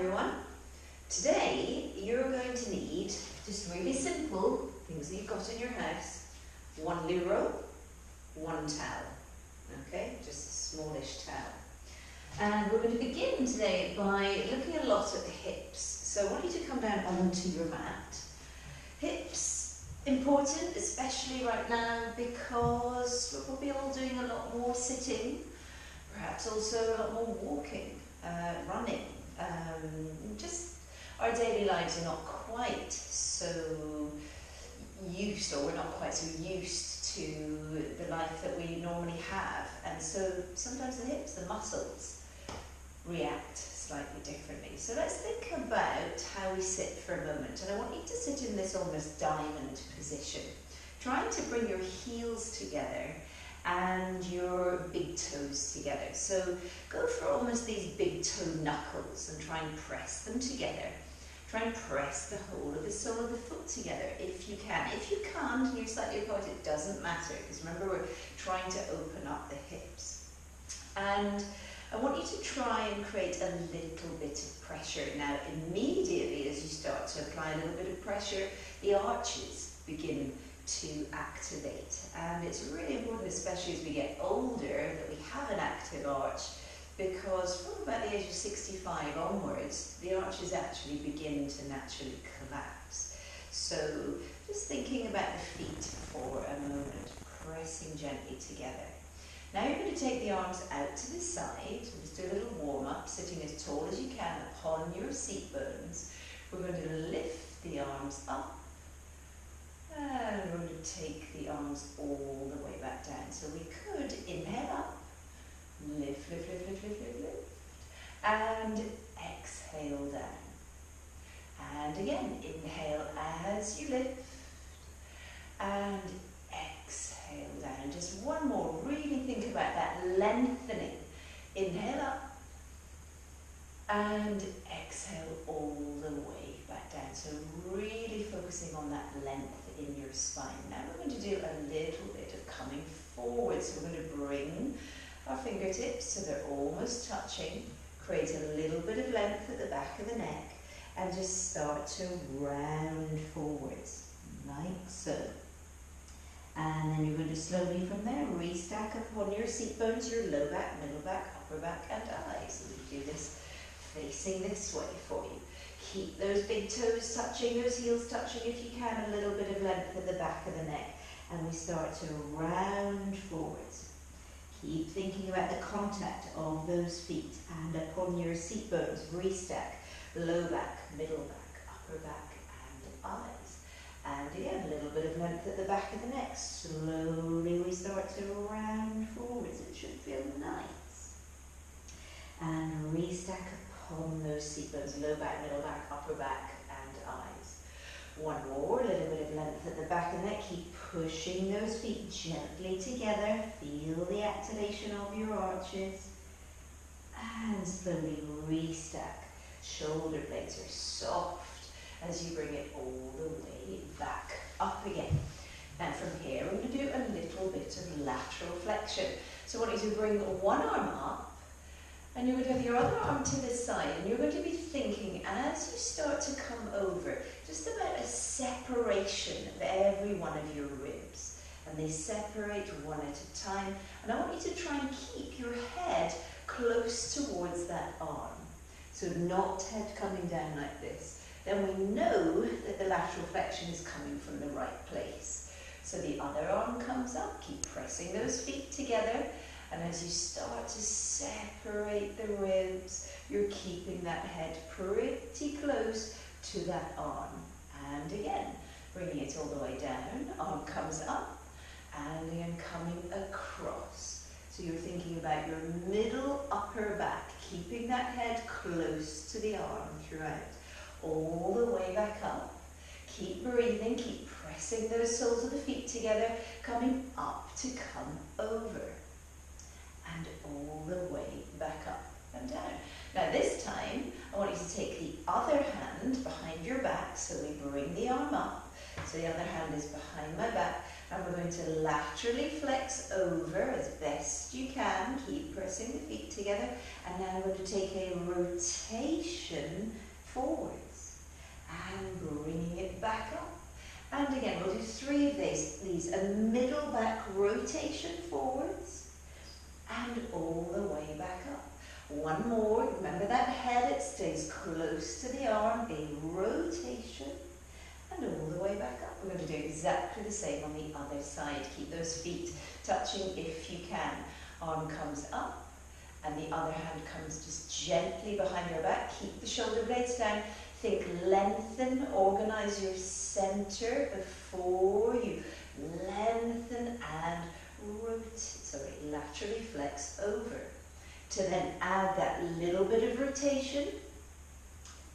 everyone. Today you're going to need just really simple things that you've got in your house. One loo roll, one towel. Okay, just a smallish towel. And we're going to begin today by looking a lot at the hips. So I want you to come down onto your mat. Hips, important, especially right now because we're probably all doing a lot more sitting, perhaps also a lot more walking, running. Just our daily lives are not quite so used, or we're not quite so used to the life that we normally have. And so sometimes the hips, the muscles, react slightly differently. So let's think about how we sit for a moment. And I want you to sit in this almost diamond position, trying to bring your heels together and your big toes together. So go for almost these big toe knuckles and try and press them together. Try and press the whole of the sole of the foot together if you can. If you can't and you're slightly apart, it doesn't matter, because remember we're trying to open up the hips. And I want you to try and create a little bit of pressure. Now immediately as you start to apply a little bit of pressure, the arches begin to activate, and it's really important, especially as we get older, that we have an active arch, because from about the age of 65 onwards the arches actually begin to naturally collapse. So just thinking about the feet for a moment, pressing gently together. Now you're going to take the arms out to the side and just do a little warm-up, sitting as tall as you can upon your seat bones. We're going to lift the arms up, and we're going to take the arms all the way back down. So we could inhale up, lift, lift, lift, lift, lift, lift, lift, and exhale down. And again, inhale as you lift, and exhale down. Just one more, really think about that lengthening. Inhale up, and exhale all the way back down. So really focusing on that length in your spine. Now we're going to do a little bit of coming forward. So we're going to bring our fingertips so they're almost touching. Create a little bit of length at the back of the neck and just start to round forwards, like so. And then you're going to slowly from there restack upon your seat bones, your low back, middle back, upper back and eyes. So we do this facing this way for you. Keep those big toes touching, those heels touching if you can, a little bit of length at the back of the neck. And we start to round forwards. Keep thinking about the contact of those feet and upon your seat bones, restack, low back, middle back, upper back and eyes. And again, a little bit of length at the back of the neck. Slowly we start to round forwards. It should feel nice. And restack upon those seat bones, low back, middle back, upper back and eyes. One more, a little bit of length at the back of the neck. Keep pushing those feet gently together. Feel the activation of your arches. And slowly restack. Shoulder blades are soft as you bring it all the way back up again. And from here we're going to do a little bit of lateral flexion. So I want you to bring one arm up, and you're going to have your other arm to the side, and you're going to be thinking as you start to come over just about a separation of every one of your ribs. And they separate one at a time. And I want you to try and keep your head close towards that arm. So not head coming down like this. Then we know that the lateral flexion is coming from the right place. So the other arm comes up, keep pressing those feet together. And as you start to separate the ribs, you're keeping that head pretty close to that arm. And again, bringing it all the way down, arm comes up, and again coming across. So you're thinking about your middle upper back, keeping that head close to the arm throughout, all the way back up. Keep breathing, keep pressing those soles of the feet together, coming up to come over. And all the way back up and down. Now this time, I want you to take the other hand behind your back, so we bring the arm up. So the other hand is behind my back, And we're going to laterally flex over as best you can. Keep pressing the feet together. And now we're going to take a rotation forwards and bringing it back up. And again, we'll do 3 of these. A middle back rotation forwards and all the way back up. 1 more. Remember that head, it stays close to the arm. A rotation and all the way back up. We're going to do exactly the same on the other side. Keep those feet touching if you can. Arm comes up and the other hand comes just gently behind your back. Keep the shoulder blades down. Think lengthen, organize your center before you lengthen and laterally flex over. To then add that little bit of rotation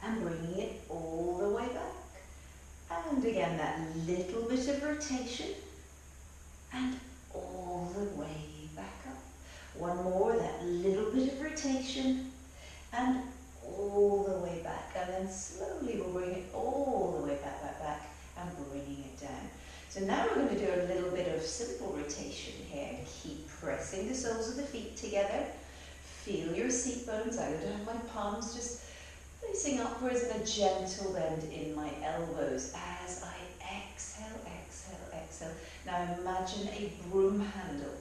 and bringing it all the way back. And again, that little bit of rotation and all the way back up. 1 more, that little bit of rotation and all the way back. And then slowly we'll bring it all the way back, and bringing it down. So now we're going to do a little bit of simple rotation here. Keep pressing the soles of the feet together. Feel your seat bones. I'm going to have my palms just facing upwards and a gentle bend in my elbows as I exhale, exhale, exhale. Now imagine a broom handle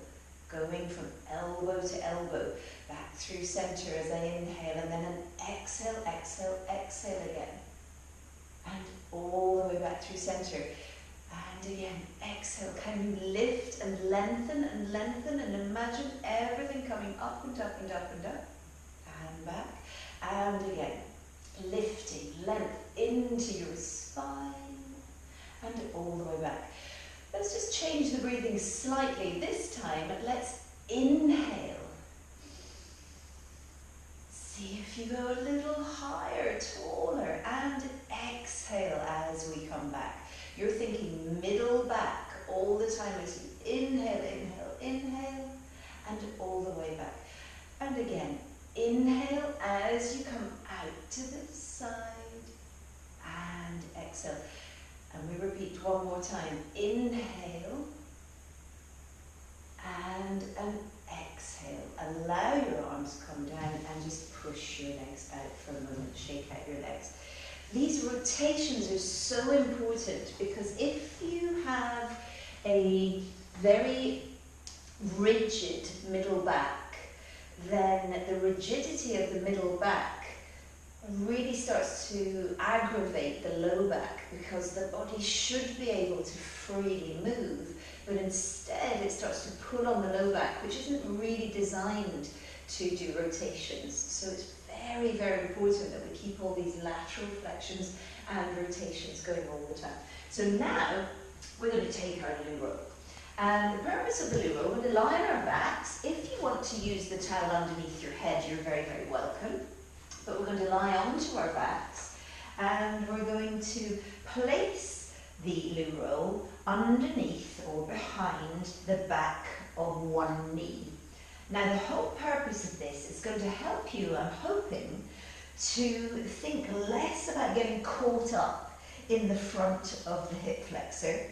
going from elbow to elbow, back through center as I inhale, and then an exhale, exhale, exhale again. And all the way back through center. And again, exhale. Can you lift and lengthen and imagine everything coming up and up and up and up. And back. And again, lifting length into your spine and all the way back. Let's just change the breathing slightly. This time, let's inhale. See if you go a little higher, taller, and exhale as we come back. You're thinking middle back all the time as you inhale, inhale, inhale, and all the way back. And again, inhale as you come out to the side, and exhale. And we repeat 1 more time. Inhale, and an exhale. Allow your arms to come down and just push your legs out for a moment. Shake out your legs. These rotations are so important because if you have a very rigid middle back, then the rigidity of the middle back really starts to aggravate the low back because the body should be able to freely move, but instead it starts to pull on the low back, which isn't really designed to do rotations. So it's very, very important that we keep all these lateral flexions and rotations going all the time. So now we're going to take our Loo Roll. And the purpose of the Loo Roll, we're going to lie on our backs. If you want to use the towel underneath your head, you're very, very welcome. But we're going to lie onto our backs and we're going to place the Loo Roll underneath or behind the back of one knee. Now the whole purpose of this is going to help you, I'm hoping, to think less about getting caught up in the front of the hip flexor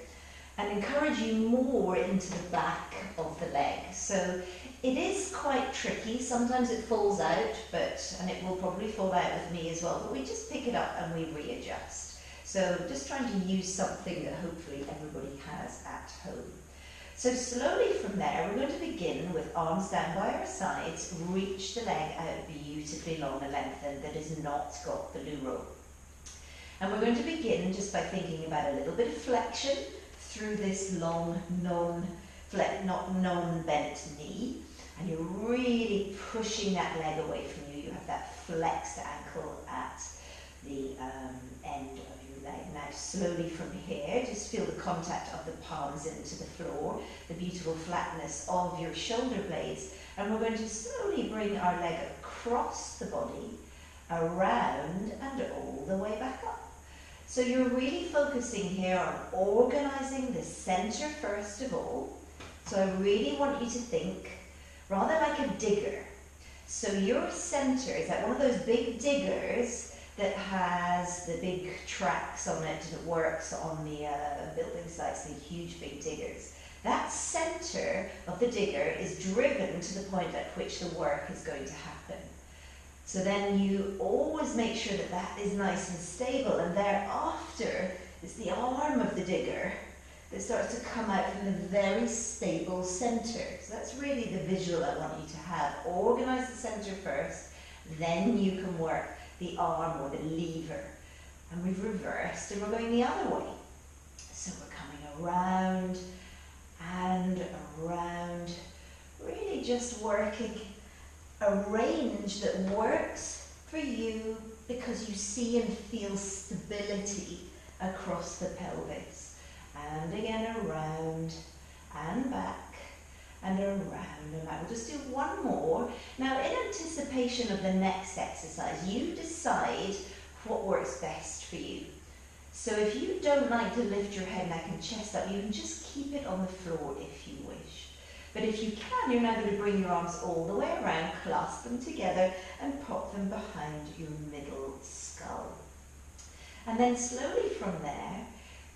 and encourage you more into the back of the leg. So it is quite tricky. Sometimes it falls out, and it will probably fall out with me as well, but we just pick it up and we readjust. So just trying to use something that hopefully everybody has at home. So slowly from there, we're going to begin with arms down by our sides, reach the leg out beautifully long and lengthened that has not got the Loo Roll. And we're going to begin just by thinking about a little bit of flexion through this long, non-bent knee. And you're really pushing that leg away from you. You have that flexed ankle at the end of your leg. Now slowly from here, just feel the contact of the palms into the floor, the beautiful flatness of your shoulder blades. And we're going to slowly bring our leg across the body, around and all the way back up. So you're really focusing here on organizing the center first of all. So I really want you to think rather like a digger. So your center is like one of those big diggers that has the big tracks on it that works on the building sites, the huge big diggers. That centre of the digger is driven to the point at which the work is going to happen. So then you always make sure that that is nice and stable, and thereafter it's the arm of the digger that starts to come out from the very stable centre. So that's really the visual I want you to have. Organise the centre first, then you can work the arm or the lever. And we've reversed and we're going the other way. So we're coming around and around, really just working a range that works for you because you see and feel stability across the pelvis. And again, around and back and around and back. We'll just do one more. Now, in anticipation of the next exercise, you decide what works best for you. So if you don't like to lift your head, neck and chest up, you can just keep it on the floor if you wish. But if you can, you're now going to bring your arms all the way around, clasp them together and pop them behind your middle skull. And then slowly from there,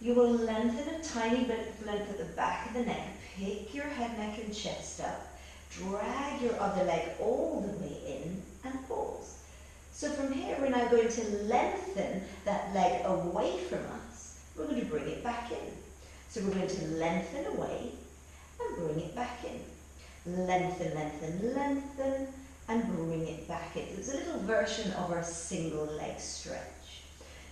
you will lengthen a tiny bit of length at the back of the neck, pick your head, neck and chest up, drag your other leg all the way in and pause. So from here we're now going to lengthen that leg away from us. We're going to bring it back in. So we're going to lengthen away and bring it back in. Lengthen, lengthen, lengthen and bring it back in. It's a little version of our single leg stretch.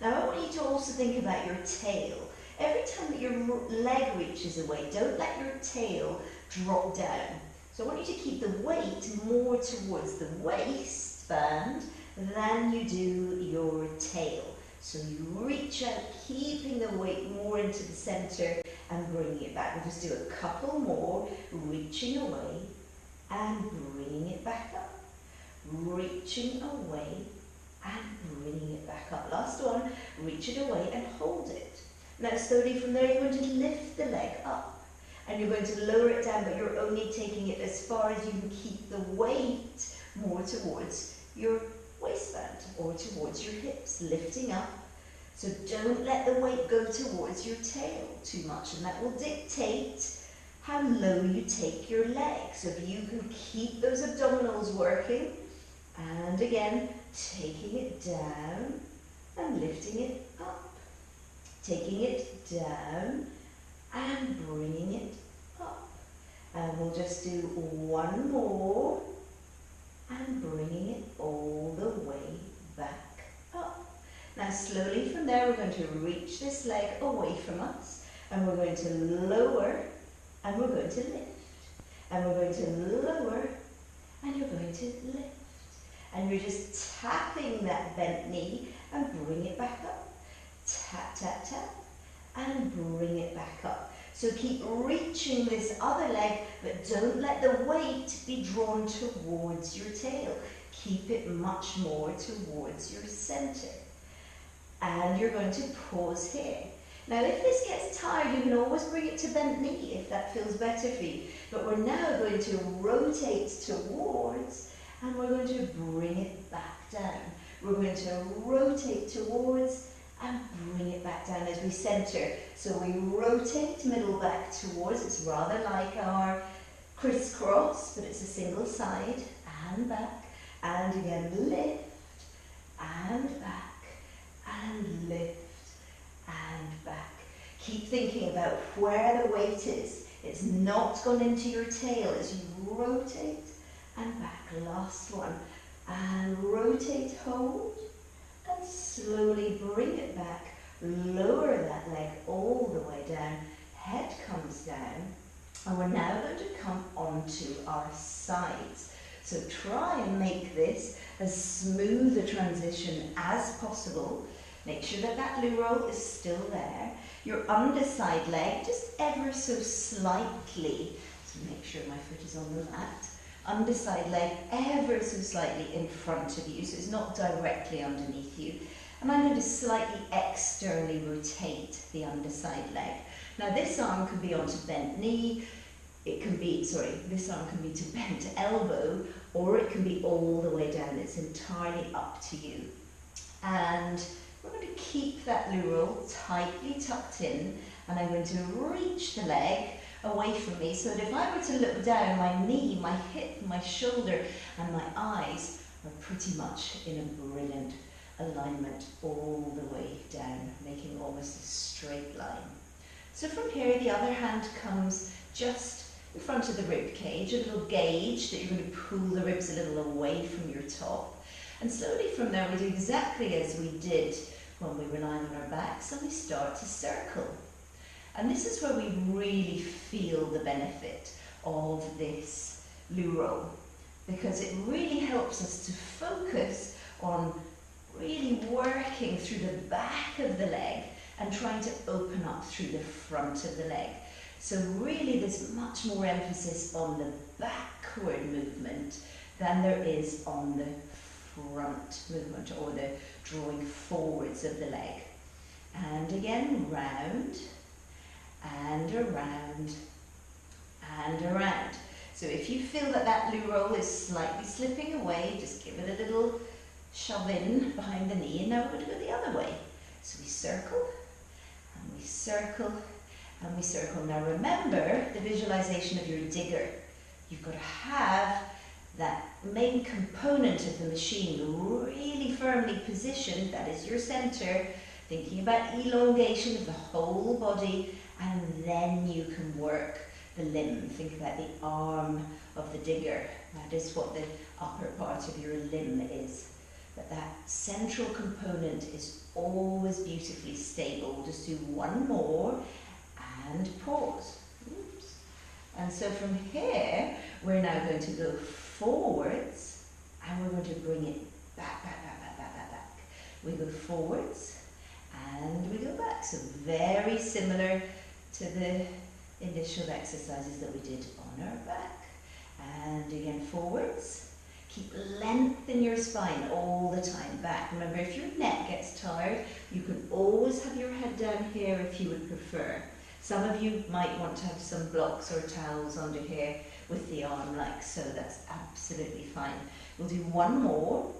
Now I want you to also think about your tail. Every time that your leg reaches away, don't let your tail drop down. So I want you to keep the weight more towards the waistband than you do your tail. So you reach out, keeping the weight more into the centre and bringing it back. We'll just do a couple more, reaching away and bringing it back up. Reaching away and bringing it back up. Last one, reach it away and hold it. Now slowly from there you're going to lift the leg up and you're going to lower it down, but you're only taking it as far as you can keep the weight more towards your waistband or towards your hips, lifting up. So don't let the weight go towards your tail too much, and that will dictate how low you take your leg. So if you can keep those abdominals working, and again, taking it down and lifting it up. Taking it down and bringing it up. And we'll just do one more and bringing it all the way back up. Now slowly from there we're going to reach this leg away from us and we're going to lower and we're going to lift. And we're going to lower and you're going to lift. And you're just tapping that bent knee and bring it back up. Tap, tap, tap, and bring it back up. So keep reaching this other leg, but don't let the weight be drawn towards your tail. Keep it much more towards your center. And you're going to pause here. Now if this gets tired, you can always bring it to bent knee if that feels better for you. But we're now going to rotate towards, and we're going to bring it back down. We're going to rotate towards and bring it back down as we center. So we rotate middle back towards, it's rather like our crisscross, but it's a single side, and back, and again lift, and back, and lift, and back. Keep thinking about where the weight is. It's not gone into your tail as you rotate and back. Last one, and rotate, hold, and slowly bring it back, lower that leg all the way down, head comes down, and we're now going to come onto our sides. So try and make this as smooth a transition as possible. Make sure that that loo roll is still there. Your underside leg, just ever so slightly, so make sure my foot is on the mat. Underside leg ever so slightly in front of you, so it's not directly underneath you. And I'm going to slightly externally rotate the underside leg. Now this arm can be onto bent knee, this arm can be to bent elbow, or it can be all the way down. It's entirely up to you. And we're going to keep that loo roll tightly tucked in, and I'm going to reach the leg away from me so that if I were to look down, my knee, my hip, my shoulder and my eyes are pretty much in a brilliant alignment all the way down, making almost a straight line. So from here, the other hand comes just in front of the rib cage, a little gauge that you're going to pull the ribs a little away from your top. And slowly from there, we do exactly as we did when we were lying on our backs, and we start to circle. And this is where we really feel the benefit of this loo roll, because it really helps us to focus on really working through the back of the leg and trying to open up through the front of the leg. So really there's much more emphasis on the backward movement than there is on the front movement, or the drawing forwards of the leg. And again, round and around and around. So if you feel that that loo roll is slightly slipping away, just give it a little shove in behind the knee, and now we're going to go the other way. So we circle, and we circle, and we circle. Now remember the visualization of your digger. You've got to have that main component of the machine really firmly positioned, that is your center, thinking about elongation of the whole body, and then you can work the limb. Think about the arm of the digger. That is what the upper part of your limb is. But that central component is always beautifully stable. We'll just do one more and pause. Oops. And so from here, we're now going to go forwards, and we're going to bring it back, back, back, back, back, back, back. We go forwards, and we go back. So very similar to the initial exercises that we did on our back. And again, forwards. Keep length in your spine all the time. Back. Remember, if your neck gets tired, you can always have your head down here if you would prefer. Some of you might want to have some blocks or towels under here with the arm like so. That's absolutely fine. We'll do one more.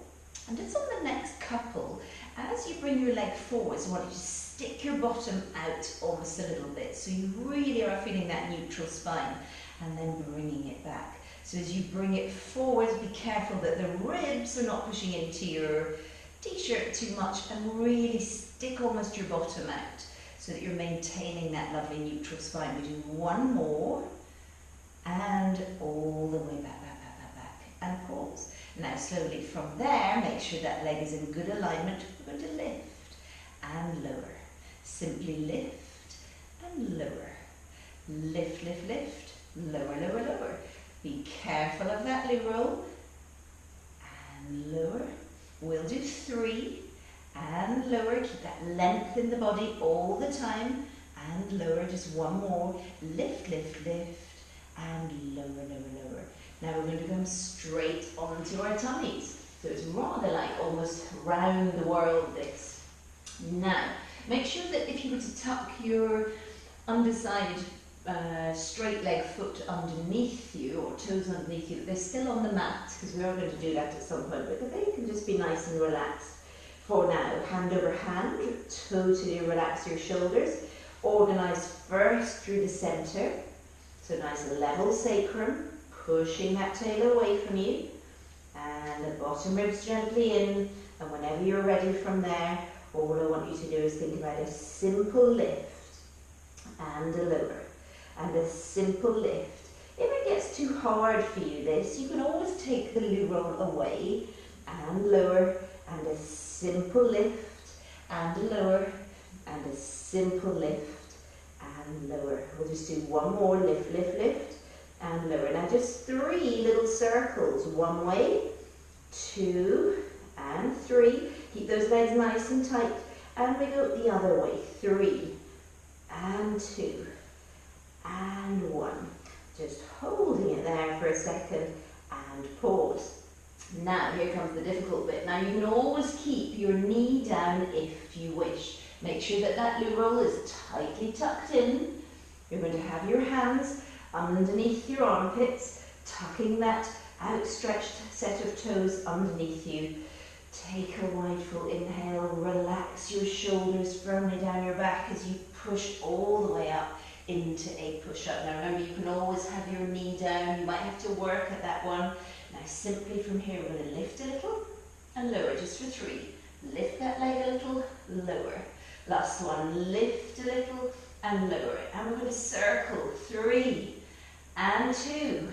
And just on the next couple, as you bring your leg forwards, I want you to stick your bottom out almost a little bit, so you really are feeling that neutral spine, and then bringing it back. So as you bring it forward, be careful that the ribs are not pushing into your t-shirt too much, and really stick almost your bottom out so that you're maintaining that lovely neutral spine. We do one more, and all the way back, back, back, back, back, and pause. Now slowly from there, make sure that leg is in good alignment. We're going to lift and lower. Simply lift and lower. Lift, lift, lift, lower, lower, lower. Be careful of that loo roll. And lower. We'll do 3 and lower. Keep that length in the body all the time. And lower, just one more. Lift, lift, lift, and lower, lower, lower. Now we're going to come straight onto our tummies. So it's rather like almost round the world this. Now, make sure that if you were to tuck your underside straight leg foot underneath you, or toes underneath you, they're still on the mat, because we are going to do that at some point, but they can just be nice and relaxed. For now, hand over hand, totally relax your shoulders. Organize first through the center, so nice level sacrum, pushing that tail away from you, and the bottom ribs gently in, and whenever you're ready from there, all I want you to do is think about a simple lift and a lower, and a simple lift. If it gets too hard for you this, you can always take the loo roll away and lower, and a simple lift and a lower, and a simple lift and lower. We'll just do one more, lift, lift, lift, and lower. Now just 3 little circles, one way, 2 and 3. Keep those legs nice and tight, and we go the other way, 3 and 2 and 1. Just holding it there for a second and pause. Now here comes the difficult bit. Now you can always keep your knee down if you wish. Make sure that that loo roll is tightly tucked in. You're going to have your hands underneath your armpits, tucking that outstretched set of toes underneath you. Take a wide full inhale, relax your shoulders firmly down your back as you push all the way up into a push-up. Now remember, you can always have your knee down, you might have to work at that one. Now simply from here, we're going to lift a little and lower, just for 3. Lift that leg a little, lower. Last one, lift a little and lower it. And we're going to circle, 3 and 2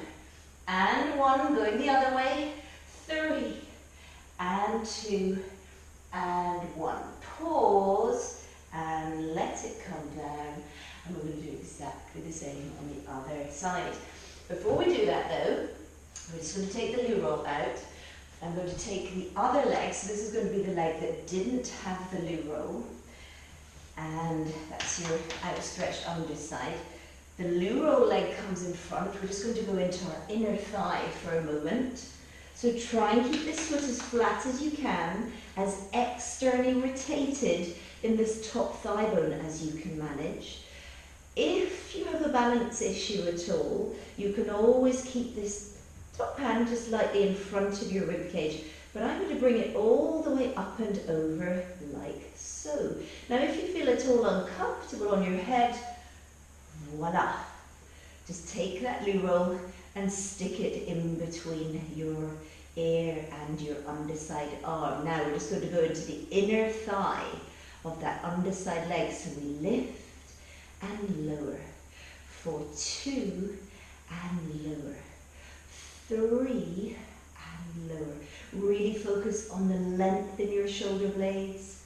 and 1, going the other way, 3 and 2 and 1. Pause and let it come down. And we're going to do exactly the same on the other side. Before we do that though, we're just going to take the loo roll out. I'm going to take the other leg, so this is going to be the leg that didn't have the loo roll. And that's your outstretched underside. The loo roll leg comes in front. We're just going to go into our inner thigh for a moment. So try and keep this foot as flat as you can, as externally rotated in this top thigh bone as you can manage. If you have a balance issue at all, you can always keep this top hand just lightly in front of your rib cage, but I'm going to bring it all the way up and over like so. Now if you feel at all uncomfortable on your head, voila, just take that loo roll and stick it in between your ear and your underside arm. Now we're just going to go into the inner thigh of that underside leg, so we lift and lower for 2 and lower, 3 and lower. Really focus on the length in your shoulder blades,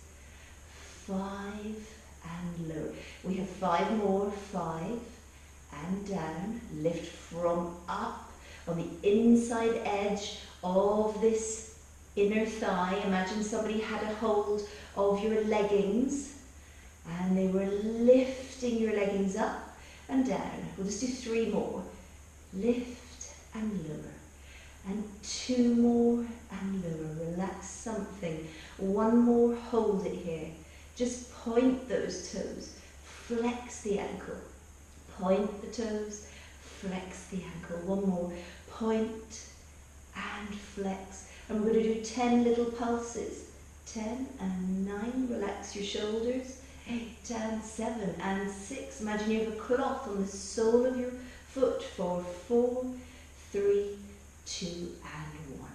5 and lower. We have 5 more, 5 and down. Lift from up on the inside edge of this inner thigh. Imagine somebody had a hold of your leggings and they were lifting your leggings up and down. We'll just do 3 more. Lift and lower. And 2 more and lower. Relax something. 1 more, hold it here. Just point those toes. Flex the ankle. Point the toes. Flex the ankle. 1 more. Point and flex. And we're going to do 10 little pulses. 10 and 9. Relax your shoulders. 8 and 7 and 6. Imagine you have a cloth on the sole of your foot for 4, 3, 2 and 1.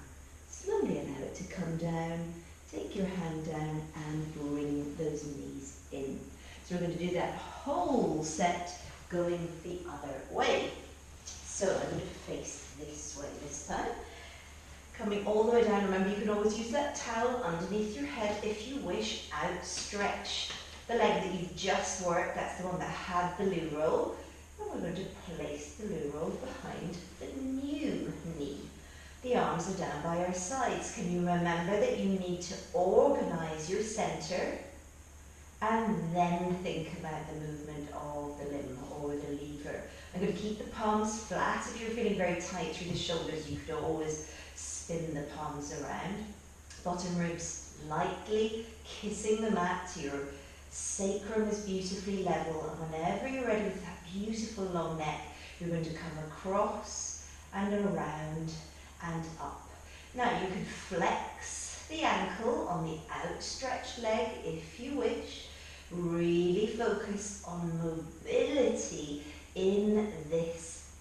Slowly allow it to come down. Take your hand down and bring those knees in. So we're going to do that whole set going the other way. So I'm going to face this way this time. Coming all the way down. Remember, you can always use that towel underneath your head if you wish. Outstretch the leg that you've just worked. That's the one that had the loo roll. And we're going to place the loo roll behind the new knee. The arms are down by our sides. Can you remember that you need to organise your centre and then think about the movement of the limb or the lever. I'm going to keep the palms flat. If you're feeling very tight through the shoulders, you could always spin the palms around. Bottom ribs lightly kissing the mat. Your sacrum is beautifully level. And whenever you're ready with that beautiful long neck, you're going to come across and around and up. Now you can flex the ankle on the outstretched leg if you wish. Really focus on mobility in this,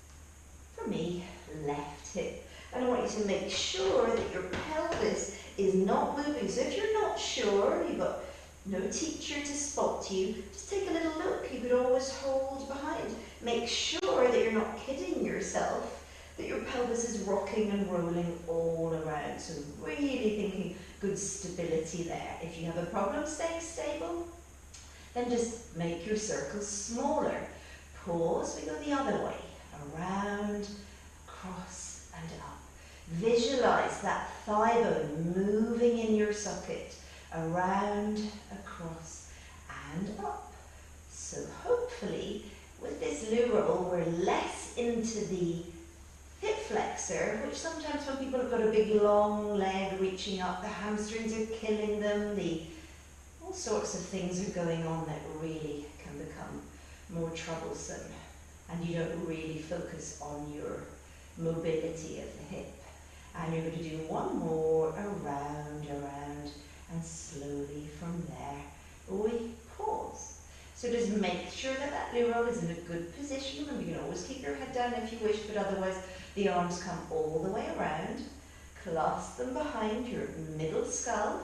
for me, left hip. And I want you to make sure that your pelvis is not moving. So if you're not sure, you've got no teacher to spot you, just take a little look. You could always hold behind. Make sure that you're not kidding yourself, that your pelvis is rocking and rolling all around. So really thinking good stability there. If you have a problem staying stable, then just make your circles smaller. Pause, we go the other way. Around, across and up. Visualize that thigh bone moving in your socket. Around, across and up. So hopefully with this loo roll we're less into the hip flexor, which sometimes when people have got a big long leg reaching up, the hamstrings are killing them, all sorts of things are going on that really can become more troublesome, and you don't really focus on your mobility of the hip And you're going to do one more, around, and slowly from there we pause. So just make sure that that Loo roll is in a good position. Remember, you can always keep your head down if you wish, but otherwise the arms come all the way around. Clasp them behind your middle skull.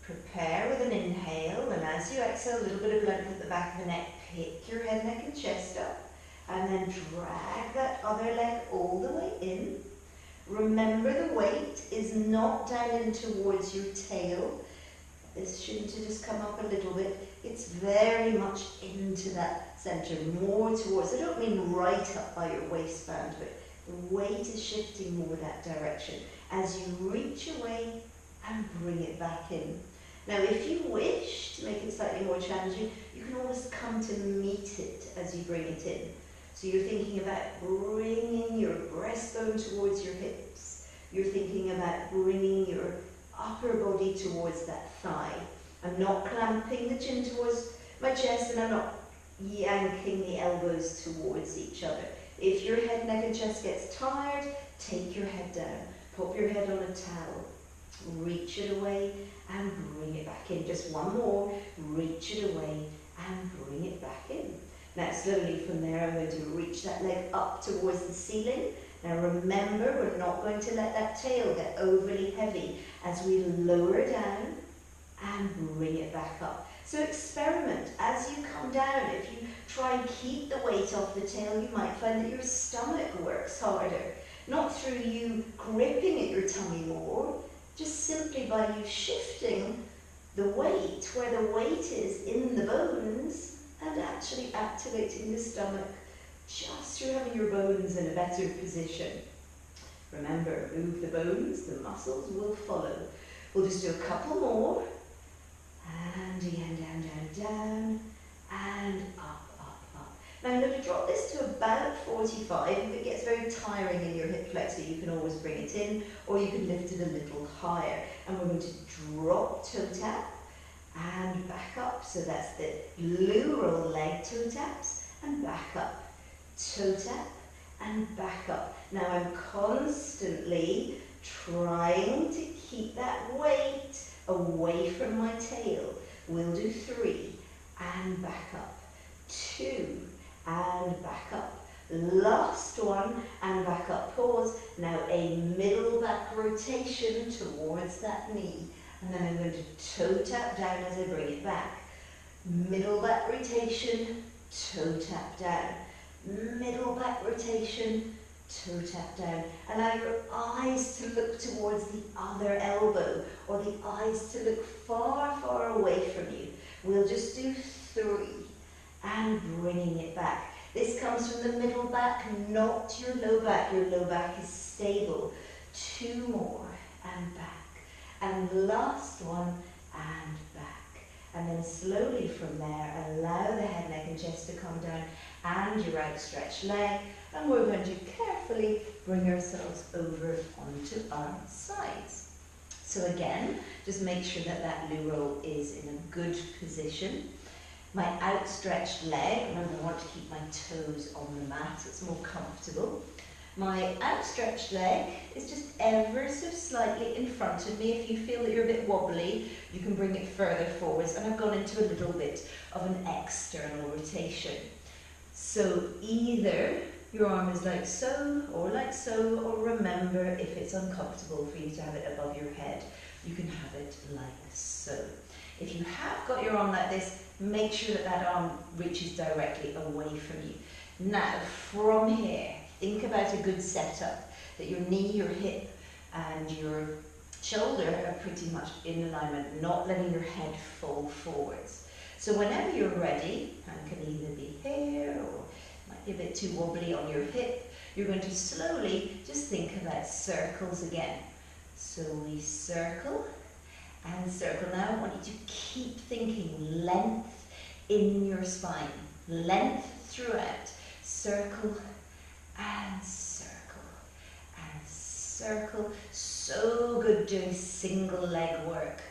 Prepare with an inhale, and as you exhale, a little bit of length at the back of the neck. Pick your head, neck and chest up, and then drag that other leg all the way in. Remember, the weight is not down in towards your tail. This shouldn't have just come up a little bit. It's very much into that centre, more towards, I don't mean right up by your waistband, but the weight is shifting more that direction as you reach away and bring it back in. Now, if you wish to make it slightly more challenging, you can always come to meet it as you bring it in. So you're thinking about bringing your breastbone towards your hips. You're thinking about bringing your upper body towards that thigh. I'm not clamping the chin towards my chest, and I'm not yanking the elbows towards each other. If your head, neck and chest gets tired, take your head down. Pop your head on a towel. Reach it away and bring it back in. Just one more. Reach it away and bring it back in. Now slowly from there I'm going to reach that leg up towards the ceiling. Now remember, we're not going to let that tail get overly heavy as we lower down and bring it back up. So experiment as you come down. If you try and keep the weight off the tail, you might find that your stomach works harder. Not through you gripping at your tummy more, just simply by you shifting the weight where the weight is in the bones and actually activating the stomach just through having your bones in a better position. Remember, move the bones, the muscles will follow. We'll just do a couple more. And again, down, and up. Now I'm going to drop this to about 45. If it gets very tiring in your hip flexor, you can always bring it in, or you can lift it a little higher. And we're going to drop toe tap and back up. So that's the Loo roll leg toe taps and back up. Toe tap and back up. Now I'm constantly trying to keep that weight away from my tail. We'll do 3 and back up. 2 and back up. Last one and back up. Pause. Now a middle back rotation towards that knee. And then I'm going to toe tap down as I bring it back. Middle back rotation, toe tap down. Middle back rotation, toe tap down. Allow your eyes to look towards the other elbow, or the eyes to look far, far away from you. We'll just do 3 and bringing it back. This comes from the middle back, not your low back. Your low back is stable. 2 more and back. And last one and back. And then slowly from there, allow the head, neck and chest to come down and your outstretched leg. And we're going to carefully bring ourselves over onto our sides. So again, just make sure that that Loo roll is in a good position. My outstretched leg, remember I want to keep my toes on the mat, so it's more comfortable. My outstretched leg is just ever so slightly in front of me. If you feel that you're a bit wobbly, you can bring it further forwards. And I've gone into a little bit of an external rotation. So either your arm is like so, or remember, if it's uncomfortable for you to have it above your head, you can have it like so. If you have got your arm like this, make sure that that arm reaches directly away from you. Now, from here, think about a good setup, that your knee, your hip, and your shoulder are pretty much in alignment, not letting your head fall forwards. So whenever you're ready, and can either be here or might be a bit too wobbly on your hip, you're going to slowly just think about circles again. So we circle and circle. Now I want you to keep thinking length in your spine, length throughout. Circle and circle and circle. So good doing single leg work,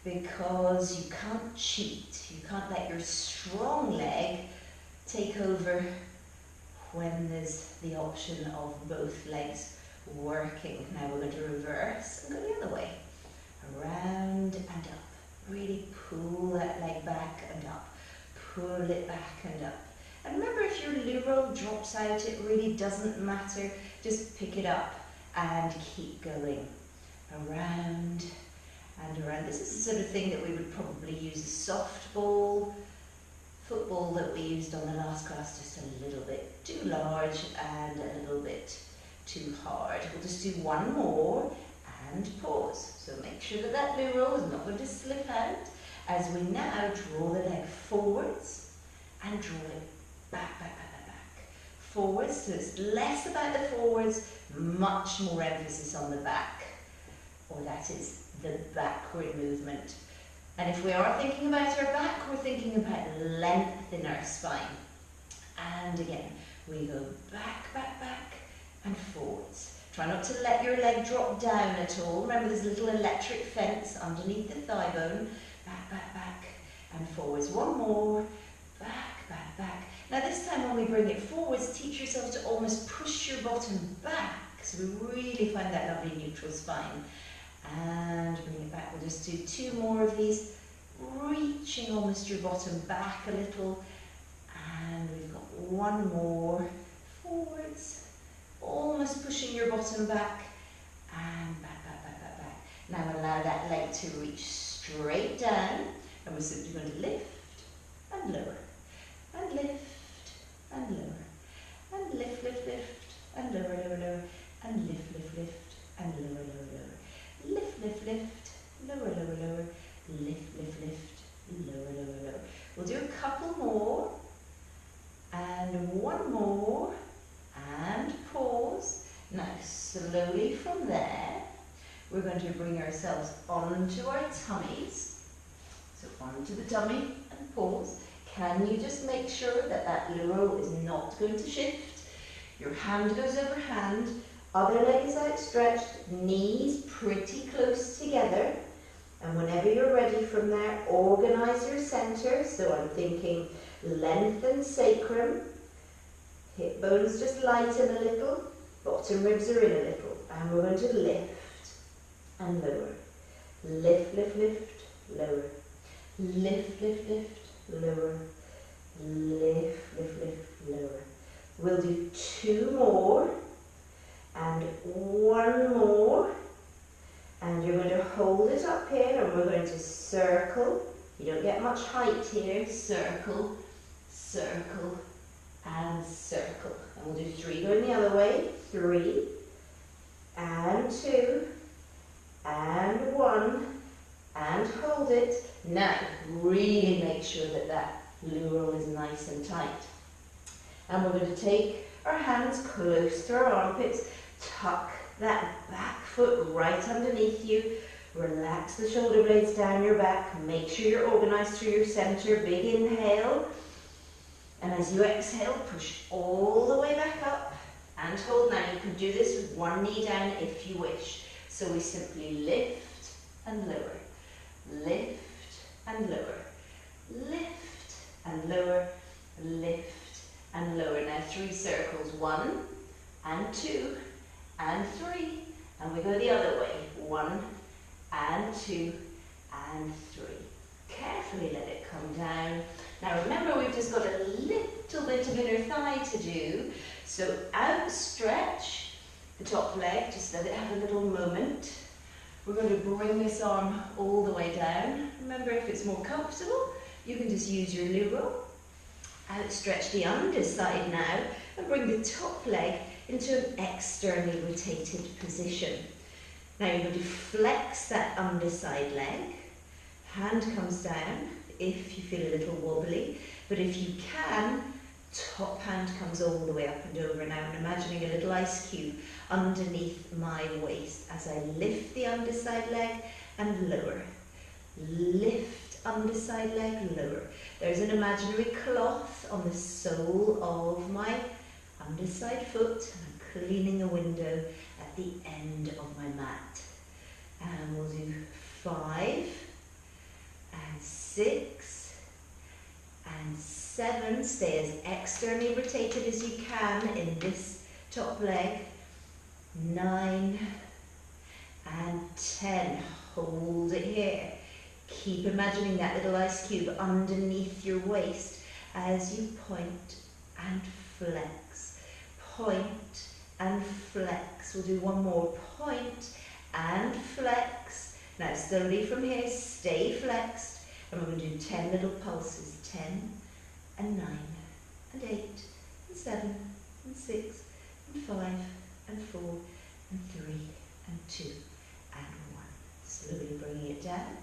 because you can't cheat. You can't let your strong leg take over when there's the option of both legs working. Now we're going to reverse and go the other way. Around and up. Really pull that leg back and up. Pull it back and up. And remember, if your loo roll drops out, it really doesn't matter. Just pick it up and keep going. Around and around. This is the sort of thing that we would probably use a softball, football that we used on the last class, just a little bit too large and a little bit too hard. We'll just do one more and pause. So make sure that that loo roll is not going to slip out as we now draw the leg forwards and draw it back, back, back, back, back. Forwards, so it's less about the forwards, much more emphasis on the back, or that is the backward movement. And if we are thinking about our back, we're thinking about length in our spine. And again, we go back, back, back, and forwards. Try not to let your leg drop down at all. Remember, there's a little electric fence underneath the thigh bone. Back, back, back, and forwards. One more. Back, back, back. Now this time when we bring it forwards, teach yourself to almost push your bottom back. So we really find that lovely neutral spine. And bring it back. We'll just do two more of these, reaching almost your bottom back a little. And we've got one more. Forwards. Almost pushing your bottom back. And back, back, back, back, back. Now allow that leg to reach straight down. And we're simply going to lift and lower. And lift and lower. And lift, lift, lift. And lower, lower, lower. And lift, lift, lift. And lower, lower, lower. Lift, lift, lift. Lower, lower, lower. Lift, lift, lift. Lower, lower, lower. We'll do a couple more. And one more. And pause. Now slowly from there, we're going to bring ourselves onto our tummies. So onto the tummy and pause. Can you just make sure that that loo roll is not going to shift? Your hand goes over hand, other leg is outstretched, knees pretty close together. And whenever you're ready from there, organize your center. So I'm thinking lengthen sacrum. Hip bones just lighten a little, bottom ribs are in a little, and we're going to lift and lower. Lift, lift, lift, lower. Lift, lift, lift, lower. Lift, lift, lift, lower. We'll do two more, and one more, and you're going to hold it up here, and we're going to circle. You don't get much height here. Circle, circle, and circle. And we'll do three going the other way. 3, and 2, and 1, and hold it. Now, really make sure that that loo roll is nice and tight. And we're going to take our hands close to our armpits, tuck that back foot right underneath you, relax the shoulder blades down your back, make sure you're organized through your center, big inhale. And as you exhale, push all the way back up and hold. Now you can do this with one knee down if you wish. So we simply lift and lower, lift and lower, lift and lower, lift and lower. Now 3 circles, 1 and 2 and 3. And we go the other way, 1 and 2 and 3. Carefully let it come down. Now remember, we've just got a little bit of inner thigh to do. So outstretch the top leg, just let it have a little moment. We're going to bring this arm all the way down. Remember, if it's more comfortable, you can just use your loo roll. Outstretch the underside now and bring the top leg into an externally rotated position. Now you're going to flex that underside leg. Hand comes down if you feel a little wobbly, but if you can, top hand comes all the way up and over. Now I'm imagining a little ice cube underneath my waist as I lift the underside leg and lower. Lift underside leg, lower. There's an imaginary cloth on the sole of my underside foot, and I'm cleaning a window at the end of my mat. And we'll do 5 and 6 and 7. Stay as externally rotated as you can in this top leg. 9, and 10. Hold it here. Keep imagining that little ice cube underneath your waist as you point and flex. Point and flex. We'll do one more. Point and flex. Now slowly from here, stay flexed. And we're going to do 10 little pulses. 10 and 9 and 8 and 7 and 6 and 5 and 4 and 3 and 2 and 1. Slowly bringing it down.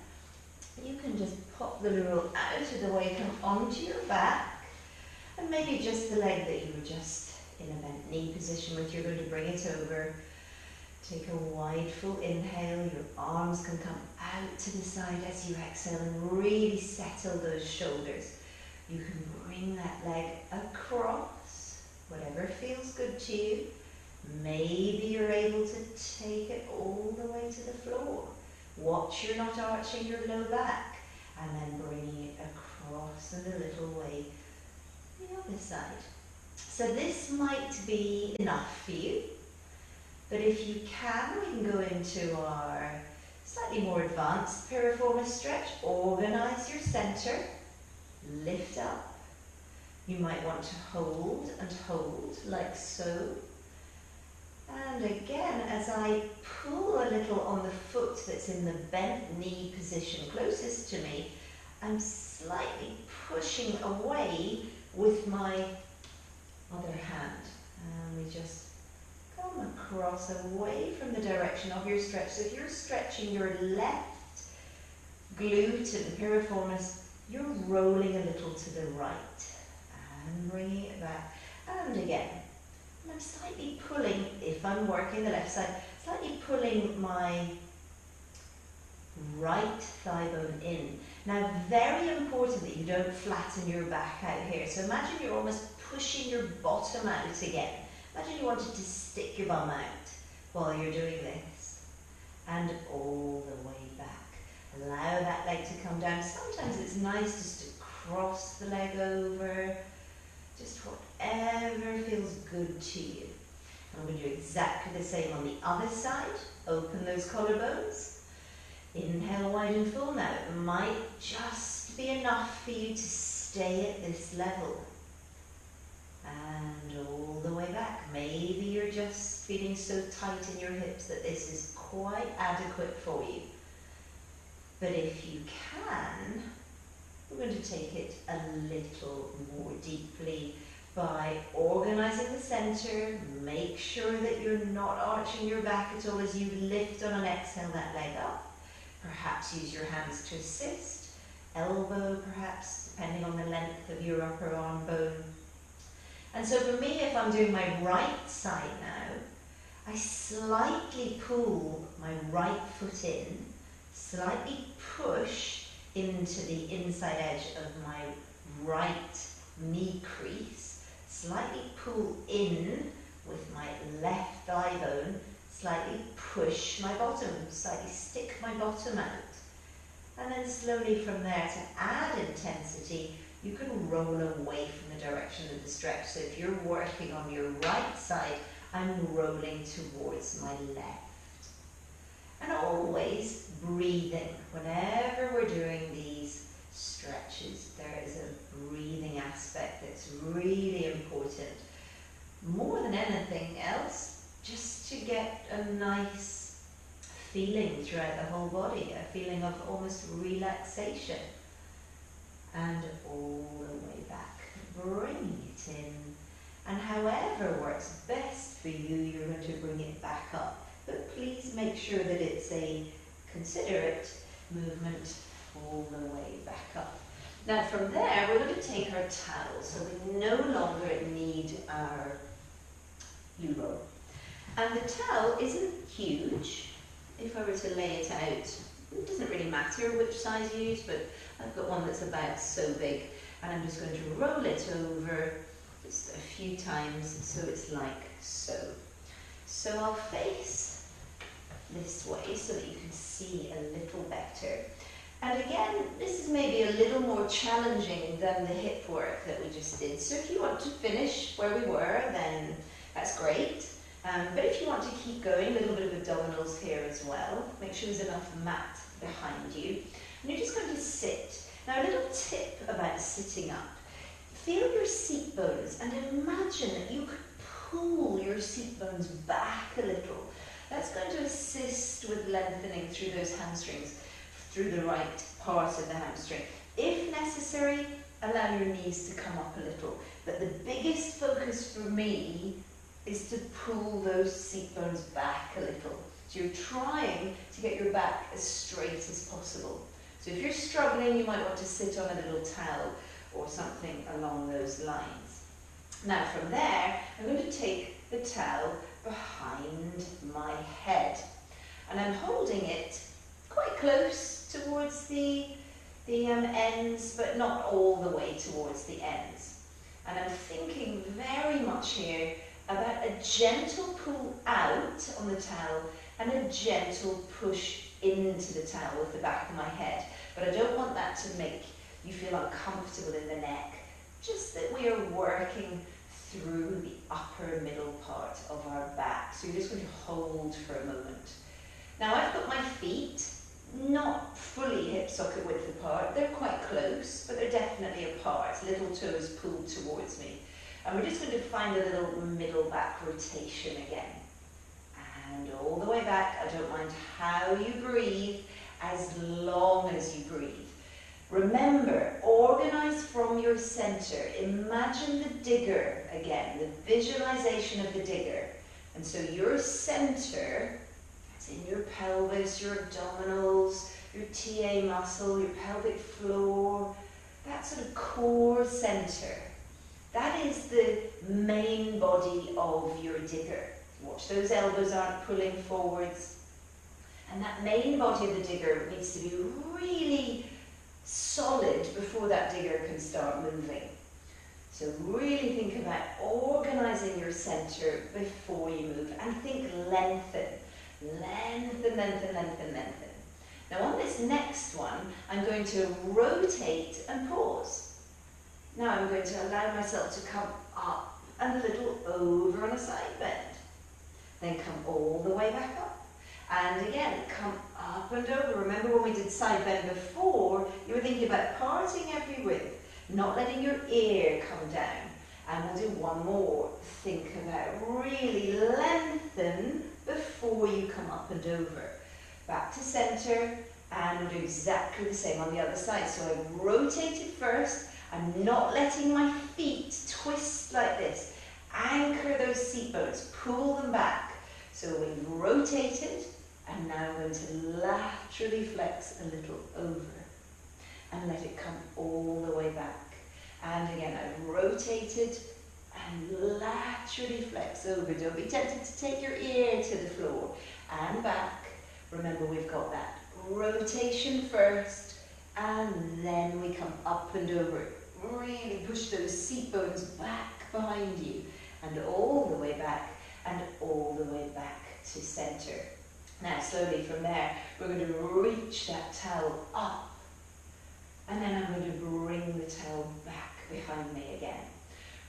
You can just pop the Loo Roll out of the way, come onto your back, and maybe just the leg that you were just in a bent knee position with, you're going to bring it over. Take a wide full inhale, your arms can come out to the side as you exhale and really settle those shoulders. You can bring that leg across, whatever feels good to you. Maybe you're able to take it all the way to the floor. Watch you're not arching your low back, and then bringing it across and a little way the other side. So this might be enough for you, but if you can, we can go into our slightly more advanced piriformis stretch. Organize your center, lift up. You might want to hold and hold like so. And again, as I pull a little on the foot that's in the bent knee position closest to me, I'm slightly pushing away with my other hand. And we just come across away from the direction of your stretch. So if you're stretching your left glute and piriformis, you're rolling a little to the right. And bringing it back. And again. And I'm slightly pulling, if I'm working the left side, slightly pulling my right thigh bone in. Now, very important that you don't flatten your back out here. So imagine you're almost pushing your bottom out again. Imagine you wanted to stick your bum out while you're doing this. And all the way back. Allow that leg to come down. Sometimes it's nice just to cross the leg over. Just whatever feels good to you. And we're going to do exactly the same on the other side. Open those collarbones. Inhale wide and full now. It might just be enough for you to stay at this level. And all the way back. Maybe you're just feeling so tight in your hips that this is quite adequate for you. But if you can, we're going to take it a little more deeply by organizing the center. Make sure that you're not arching your back at all as you lift on an exhale that leg up. Perhaps use your hands to assist. Elbow perhaps, depending on the length of your upper arm bone. And so for me, if I'm doing my right side now, I slightly pull my right foot in, slightly push into the inside edge of my right knee crease, slightly pull in with my left thigh bone, slightly push my bottom, slightly stick my bottom out. And then slowly from there, to add intensity, you can roll away from the direction of the stretch. So if you're working on your right side, I'm rolling towards my left. And always breathing. Whenever we're doing these stretches, there is a breathing aspect that's really important. More than anything else, just to get a nice feeling throughout the whole body, a feeling of almost relaxation. And all the way back, bring it in. And however works best for you, you're going to bring it back up. But please make sure that it's a considerate movement all the way back up. Now from there, we're going to take our towel, so we no longer need our Loo Roll. And the towel isn't huge. If I were to lay it out, it doesn't really matter which size you use, but I've got one that's about so big, and I'm just going to roll it over just a few times so it's like so. So I'll face this way so that you can see a little better. And again, this is maybe a little more challenging than the hip work that we just did. So if you want to finish where we were, then that's great. But if you want to keep going, a little bit of abdominals here as well. Make sure there's enough mat behind you. And you're just going to sit. Now, a little tip about sitting up. Feel your seat bones and imagine that you could pull your seat bones back a little. That's going to assist with lengthening through those hamstrings, through the right part of the hamstring. If necessary, allow your knees to come up a little. But the biggest focus for me is to pull those seat bones back a little. So you're trying to get your back as straight as possible. So if you're struggling, you might want to sit on a little towel or something along those lines. Now from there, I'm going to take the towel behind my head. And I'm holding it quite close towards the ends, but not all the way towards the ends. And I'm thinking very much here about a gentle pull out on the towel and a gentle push into the towel with the back of my head. But I don't want that to make you feel uncomfortable in the neck, just that we are working through the upper middle part of our back. So you're just going to hold for a moment. Now I've got my feet not fully hip socket width apart. They're quite close, but they're definitely apart. Little toes pulled towards me. And we're just going to find a little middle back rotation again. And all the way back. I don't mind how you breathe, as long as you breathe. Remember, organize from your center. Imagine the digger again, the visualization of the digger. And so your center, that's in your pelvis, your abdominals, your TA muscle, your pelvic floor, that sort of core center. That is the main body of your digger. Watch those elbows aren't pulling forwards. And that main body of the digger needs to be really solid before that digger can start moving. So really think about organizing your center before you move, and think lengthen. Lengthen, lengthen, lengthen, lengthen. Now on this next one, I'm going to rotate and pause. Now I'm going to allow myself to come up and a little over on a side bend. Then come all the way back up. And again, come up and over. Remember when we did side bend before, you were thinking about parting every width, not letting your ear come down. And we'll do one more. Think about really lengthen before you come up and over. Back to center, and we'll do exactly the same on the other side. So I've rotated first. I'm not letting my feet twist like this. Anchor those seat bones, pull them back. So we've rotated, and now I'm going to laterally flex a little over and let it come all the way back. And again, I've rotated and laterally flex over. Don't be tempted to take your ear to the floor. And back. Remember, we've got that rotation first, and then we come up and over. Really push those seat bones back behind you, and all the way back, and all the way back to center. Now slowly from there, we're going to reach that towel up, and then I'm going to bring the towel back behind me again.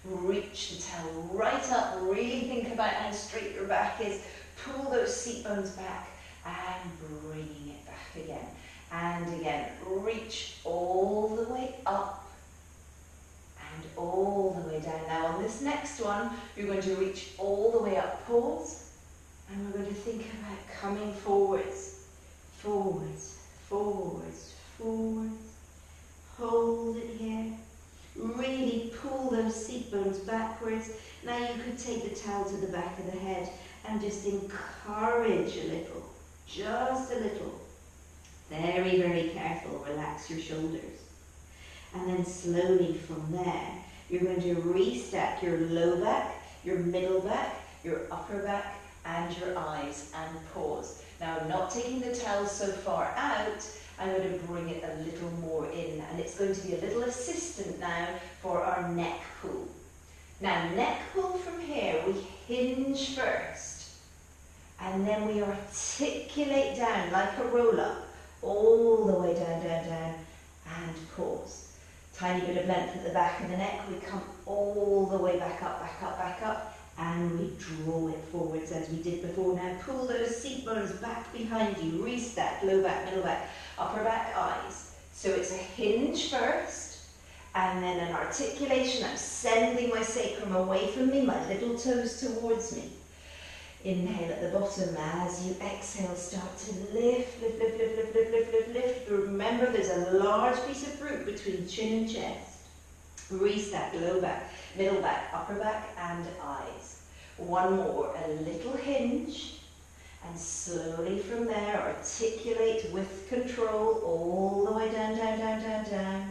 Reach the towel right up, really think about how straight your back is, pull those seat bones back, and bringing it back again. And again, reach all the way up, and all the way down. Now on this next one, you're going to reach all the way up, pause, and we're going to think about coming forwards, forwards, forwards, forwards. Hold it here. Really pull those seat bones backwards. Now you could take the towel to the back of the head and just encourage a little, just a little. Very, very careful, relax your shoulders. And then slowly from there, you're going to restack your low back, your middle back, your upper back, and your eyes, and pause. Now I'm not taking the towel so far out, I'm going to bring it a little more in, and it's going to be a little assistant now for our neck pull. Now neck pull from here, we hinge first, and then we articulate down like a roll up, all the way down, down, down, and pause. Tiny bit of length at the back of the neck, we come all the way back up, back up, back up, and we draw it forwards as we did before. Now pull those seat bones back behind you, restack, low back, middle back, upper back, eyes. So it's a hinge first, and then an articulation. I'm sending my sacrum away from me, my little toes towards me. Inhale at the bottom. As you exhale, start to lift, lift, lift, lift, lift, lift, lift, lift, lift. Remember, there's a large piece of fruit between chin and chest. Restack, low back, middle back, upper back, and eyes. One more, a little hinge, and slowly from there, articulate with control all the way down, down, down, down, down.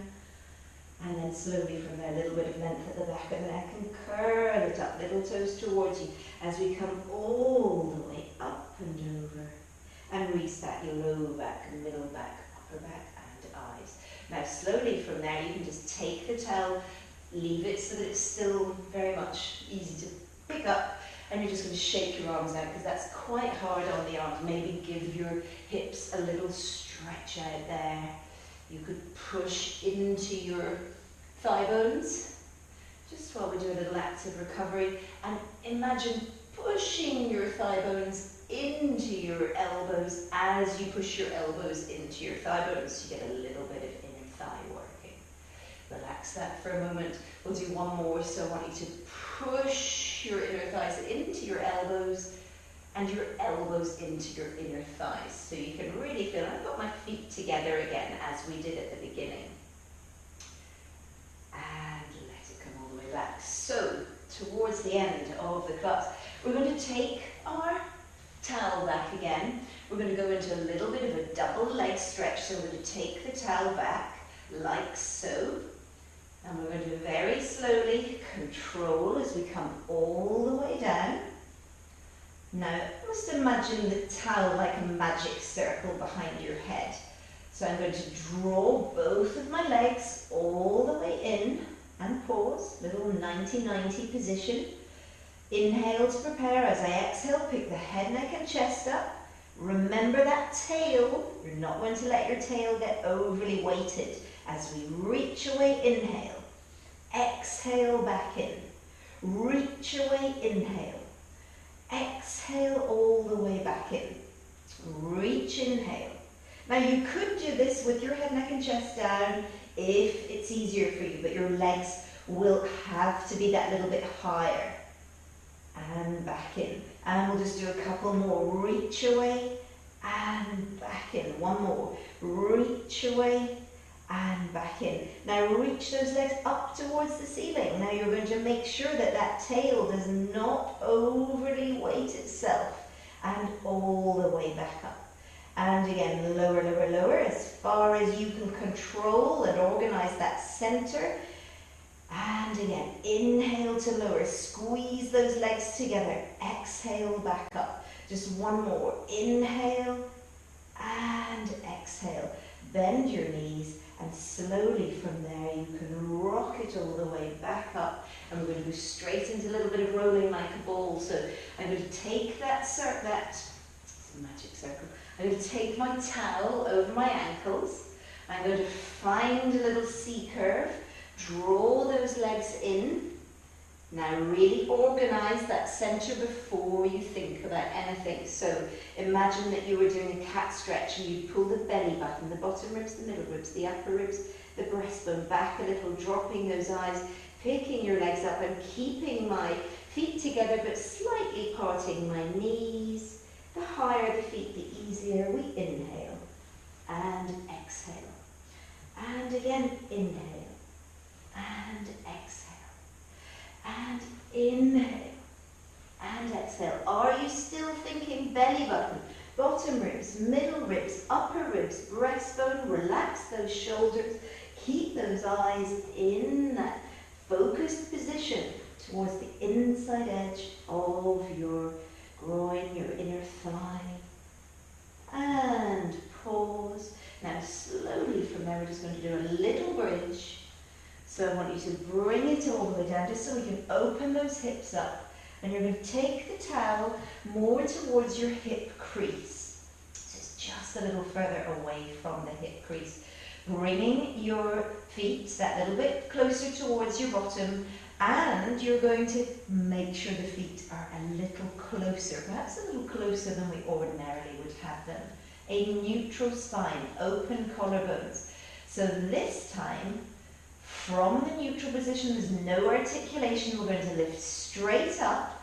And then slowly from there, a little bit of length at the back of the neck, and curl it up, little toes towards you, as we come all the way up and over. And restack your low back, middle back, upper back, and eyes. Now slowly from there, you can just take the towel, leave it so that it's still very much easy to pick up, and you're just going to shake your arms out because that's quite hard on the arms. Maybe give your hips a little stretch out there. You could push into your thigh bones just while we do a little active recovery, and imagine pushing your thigh bones into your elbows as you push your elbows into your thigh bones. You get a little bit of inner thigh working. Relax that for a moment. We'll do one more. So I want you to push your inner thighs into your elbows and your elbows into your inner thighs. So you can really feel, I've got my feet together again as we did at the beginning. And let it come all the way back. So towards the end of the class, we're going to take our towel back again. We're going to go into a little bit of a double leg stretch. So we're going to take the towel back like so. And we're going to very slowly control as we come all the way down. Now, just imagine the towel like a magic circle behind your head. So I'm going to draw both of my legs all the way in and pause, little 90-90 position. Inhale to prepare. As I exhale, pick the head, neck and chest up. Remember that tail. You're not going to let your tail get overly weighted. As we reach away, inhale. Exhale back in. Reach away, inhale. Exhale all the way back in. Reach, inhale. Now you could do this with your head, neck and chest down if it's easier for you, but your legs will have to be that little bit higher. And back in. And we'll just do a couple more. Reach away and back in. One more. Reach away and back in. Now reach those legs up towards the ceiling. Now you're going to make sure that that tail does not overly weight itself. And all the way back up. And again, lower, lower, lower, as far as you can control and organize that center. And again, inhale to lower, squeeze those legs together, exhale back up. Just one more, inhale and exhale. Bend your knees and slowly from there you can rock it all the way back up. And we're going to go straight into a little bit of rolling like a ball. So I'm going to take that magic circle. I'm going to take my towel over my ankles. I'm going to find a little C curve. Draw those legs in. Now really organize that center before you think about anything. So imagine that you were doing a cat stretch and you pull the belly button, the bottom ribs, the middle ribs, the upper ribs, the breastbone back a little, dropping those eyes, picking your legs up and keeping my feet together but slightly parting my knees. The higher the feet, the easier we inhale and exhale. And again, inhale. And exhale, and inhale, and exhale. Are you still thinking belly button, bottom ribs, middle ribs, upper ribs, breastbone? Relax those shoulders. Keep those eyes in that focused position towards the inside edge of your groin, your inner thigh. And pause. Now slowly from there, we're just going to do a little bridge. So I want you to bring it all the way down just so we can open those hips up. And you're going to take the towel more towards your hip crease. Just a little further away from the hip crease. Bringing your feet that little bit closer towards your bottom And you're going to make sure the feet are a little closer, perhaps a little closer than we ordinarily would have them. A neutral spine, open collarbones. So this time, from the neutral position, there's no articulation. We're going to lift straight up.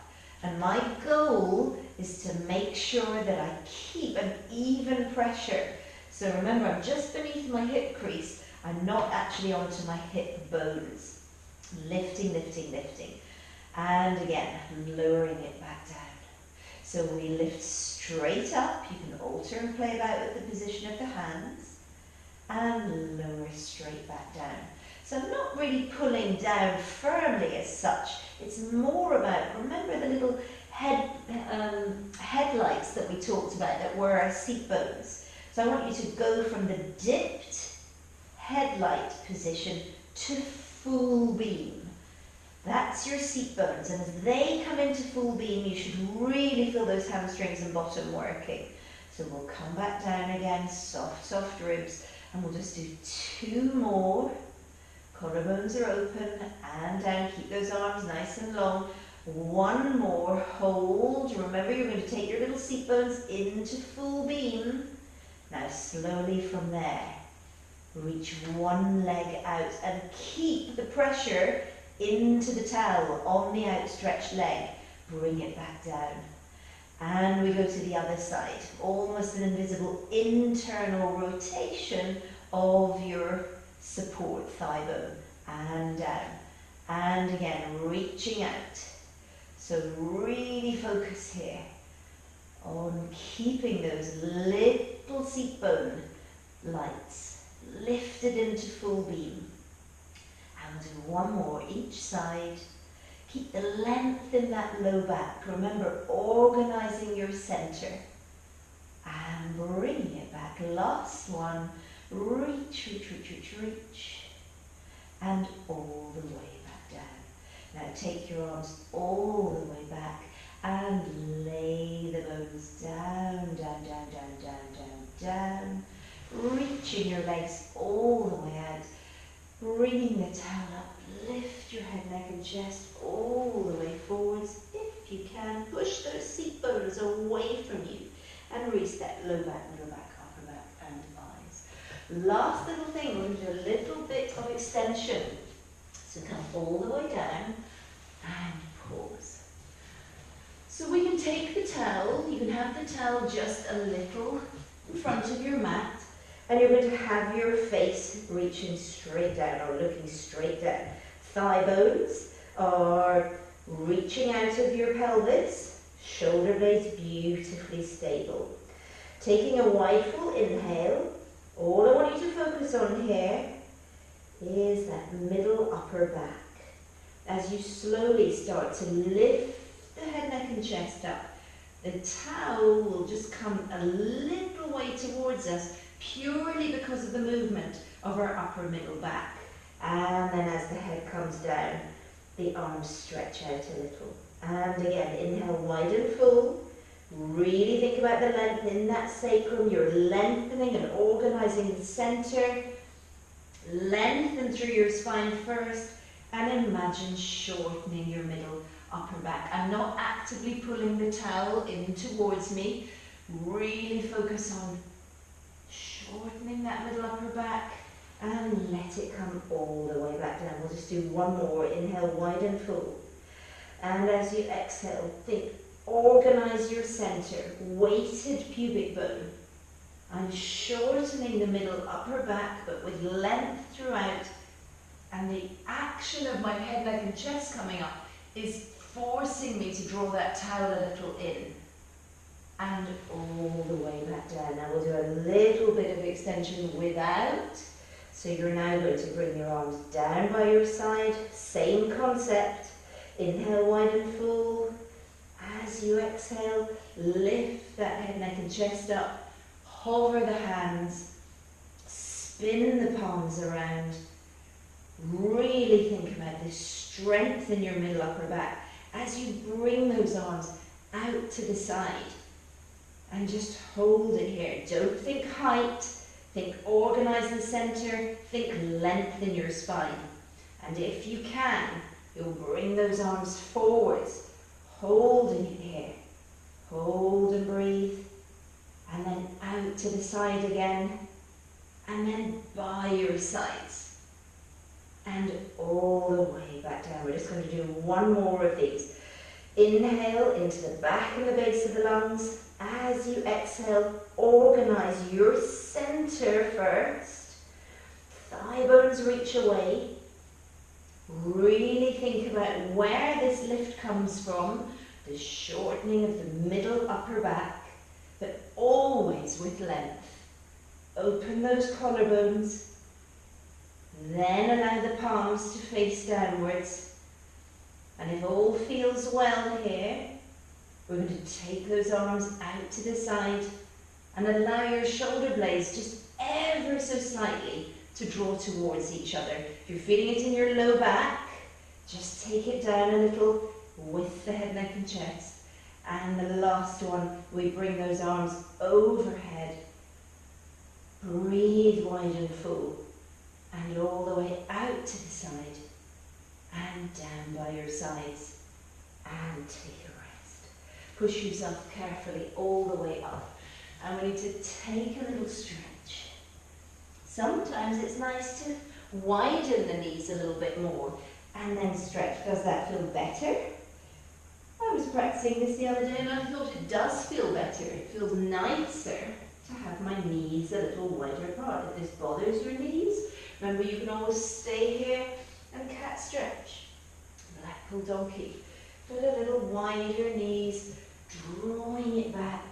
And my goal is to make sure that I keep an even pressure. So remember, I'm just beneath my hip crease. I'm not actually onto my hip bones. Lifting, lifting, lifting. And again, lowering it back down. So we lift straight up. You can alter and play about with the position of the hands. And lower straight back down. So I'm not really pulling down firmly as such. It's more about, remember the little headlights that we talked about that were our seat bones. So I want you to go from the dipped headlight position to full beam. That's your seat bones, and as they come into full beam, you should really feel those hamstrings and bottom working. So we'll come back down again, soft, soft ribs, and we'll just do 2 more. Collarbones are open and down. Keep those arms nice and long. 1 more. Hold. Remember, you're going to take your little seat bones into full beam. Now slowly from there, reach 1 leg out and keep the pressure into the towel on the outstretched leg. Bring it back down. And we go to the other side. Almost an invisible internal rotation of your support thigh bone. And down. And again, reaching out. So really focus here on keeping those little seat bone lights lifted into full beam. And we'll do 1 more each side. Keep the length in that low back. Remember, organising your centre. And bringing it back. Last one. Reach, reach, reach, reach, reach. And all the way back down. Now take your arms all the way back and lay the bones down, down, down, down, down, down, down. Reaching your legs all the way out. Bringing the towel up. Lift your head, neck and chest all the way forwards. If you can, push those seat bones away from you. And release that low back, middle back, upper back and eyes. Last little thing, we're going to do a little bit of extension. So come all the way down and pause. So we can take the towel, you can have the towel just a little in front of your mat, and you're going to have your face reaching straight down or looking straight down. Thigh bones are reaching out of your pelvis, shoulder blades beautifully stable. Taking a wide full inhale, all I want you to focus on here is that middle upper back. As you slowly start to lift the head, neck and chest up, the towel will just come a little way towards us purely because of the movement of our upper middle back. And then as the head comes down, the arms stretch out a little. And again, inhale wide and full. Really think about the length in that sacrum. You're lengthening and organising the centre. Lengthen through your spine first and imagine shortening your middle upper back. I'm not actively pulling the towel in towards me. Really focus on shortening that middle upper back and let it come all the way back down. We'll just do 1 more. Inhale wide and full. And as you exhale, think, organise your centre, weighted pubic bone. I'm shortening the middle upper back, but with length throughout. And the action of my head, neck and chest coming up is forcing me to draw that towel a little in. And all the way back down. Now we'll do a little bit of extension without. So you're now going to bring your arms down by your side. Same concept. Inhale wide and full. As you exhale, lift that head, neck and chest up. Hover the hands. Spin the palms around. Really think about this strength in your middle upper back as you bring those arms out to the side. And just hold it here. Don't think height. Think organise the centre. Think length in your spine. And if you can, You'll bring those arms forwards, holding it here. Hold and breathe. And then out to the side again. And then by your sides. And all the way back down. We're just going to do one more of these. Inhale into the back and the base of the lungs. As you exhale, organize your center first. Thigh bones reach away. Really think about where this lift comes from. The shortening of the middle upper back, but always with length. Open those collarbones. Then allow the palms to face downwards. And if all feels well here, we're going to take those arms out to the side and allow your shoulder blades just ever so slightly to draw towards each other. If you're feeling it in your low back, just take it down a little with the head, neck and chest. And the last one, we bring those arms overhead. Breathe wide and full. And all the way out to the side. And down by your sides. And take a rest. Push yourself carefully all the way up. And we need to take a little stretch. Sometimes it's nice to widen the knees a little bit more and then stretch. Does that feel better? I was practicing this the other day and I thought it does feel better. It feels nicer to have my knees a little wider apart. If this bothers your knees, remember you can always stay here and cat stretch. Black-Bull donkey. But a little wider knees, drawing it back.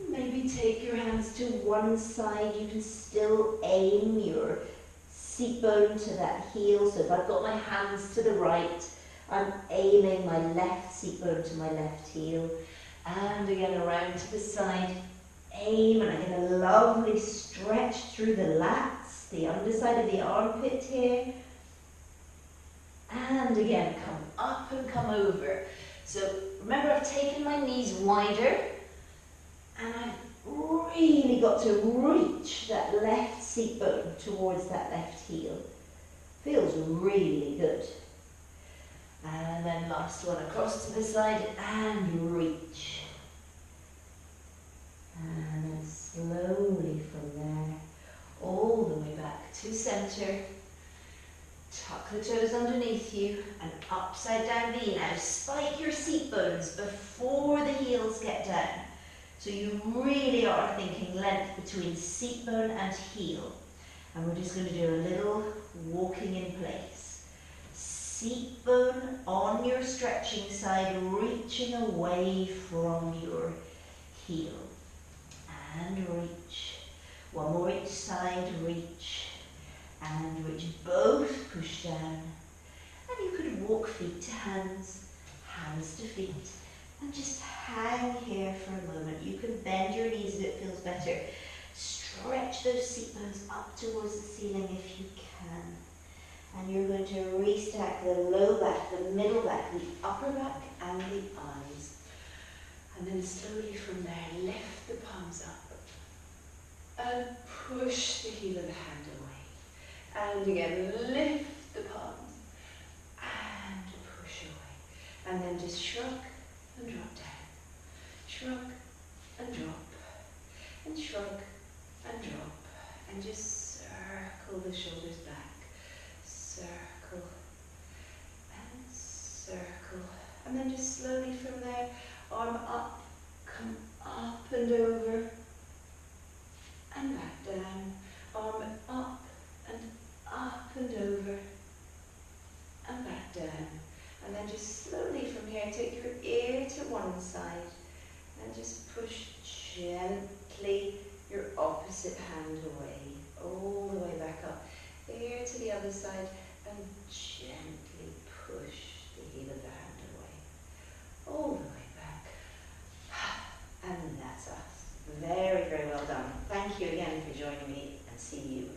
Maybe take your hands to one side. You can still aim your seat bone to that heel. So if I've got my hands to the right, I'm aiming my left seat bone to my left heel. And again around to the side. Aim, and I get a lovely stretch through the lats, the underside of the armpit here. And again, come up and come over. So remember, I've taken my knees wider. And I've really got to reach that left seat bone towards that left heel. Feels really good. And then last one across to the side and reach. And then slowly from there, all the way back to center. Tuck the toes underneath you and upside down V. Now spike your seat bones before the heels get down. So you really are thinking length between seat bone and heel. And we're just going to do a little walking in place. Seat bone on your stretching side, reaching away from your heel. And reach. One more each side, reach. And reach, both push down. And you could walk feet to hands, hands to feet. And just hang here for a moment. You can bend your knees if it feels better. Stretch those seat bones up towards the ceiling if you can. And you're going to restack the low back, the middle back, the upper back, and the eyes. And then slowly from there, lift the palms up. And push the heel of the hand away. And again, lift the palms. And push away. And then just shrug. And drop down. Shrug and drop. And shrug and drop. And just circle the shoulders back. Circle. And circle. And then just slowly from there, arm up. Come up and over. And back down. Arm up and over. And back down. And then just slowly from here, take your ear to one side and just push gently your opposite hand away, all the way back up. Ear to the other side and gently push the heel of the hand away, all the way back. And that's us. Very, very well done. Thank you again for joining me, and see you